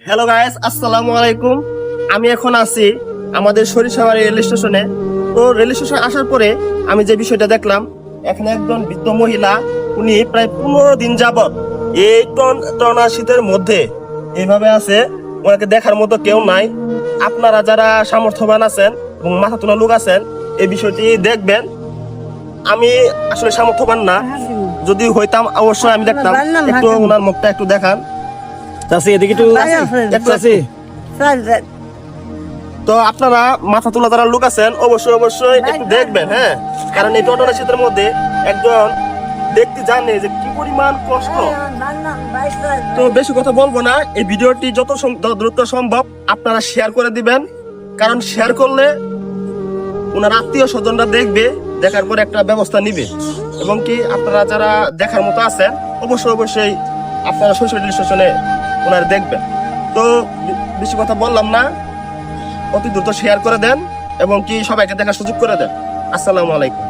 Hello guys, আসসালামু আলাইকুম। আমি এখন আছি আমাদের সরিষাবাড়ি রেল স্টেশনে। তো রেল স্টেশনে আসার পরে আমি যে বিষয়টা দেখলাম, এখানে একজন বৃদ্ধ মহিলা, উনি প্রায় 15 দিন যাবত এই টানা শীতের মধ্যে এইভাবে আছে। ওনাকে দেখার মতো কেউ নাই। আপনারা যারা সামর্থ্যবান আছেন এবং মাথা তোলা লোক আছেন, এই বিষয়টি দেখবেন। আমি আসলে সামর্থ্যবান না, যদি হইতাম অবশ্যই আমি দেখতাম। একটু ওনার মুখটা একটু দেখান। চাচি এদিকে একটু চাচি। তো আপনারা মাথা তোলা যারা লোক আছেন অবশ্যই একটু দেখবেন, হ্যাঁ, কারণ এই টানা শীতের মধ্যে একজন দেখতে জানে যে কি পরিমাণ কষ্ট। তো বেশি কথা বলবো না, এই ভিডিওটি যত দ্রুত সম্ভব আপনারা শেয়ার করে দিবেন, কারণ শেয়ার করলে ওনার আত্মীয় স্বজনরা দেখবে, দেখার পরে একটা ব্যবস্থা নিবে। এবং কি আপনারা যারা দেখার মতো আছেন অবশ্যই আপনারা সরাসরি রেল স্টেশনে ওনার দেখবেন। তো বেশি কথা বললাম না, অতি দ্রুত শেয়ার করে দেন এবং কি সবাইকে দেখার সুযোগ করে দেন। আসসালামু আলাইকুম।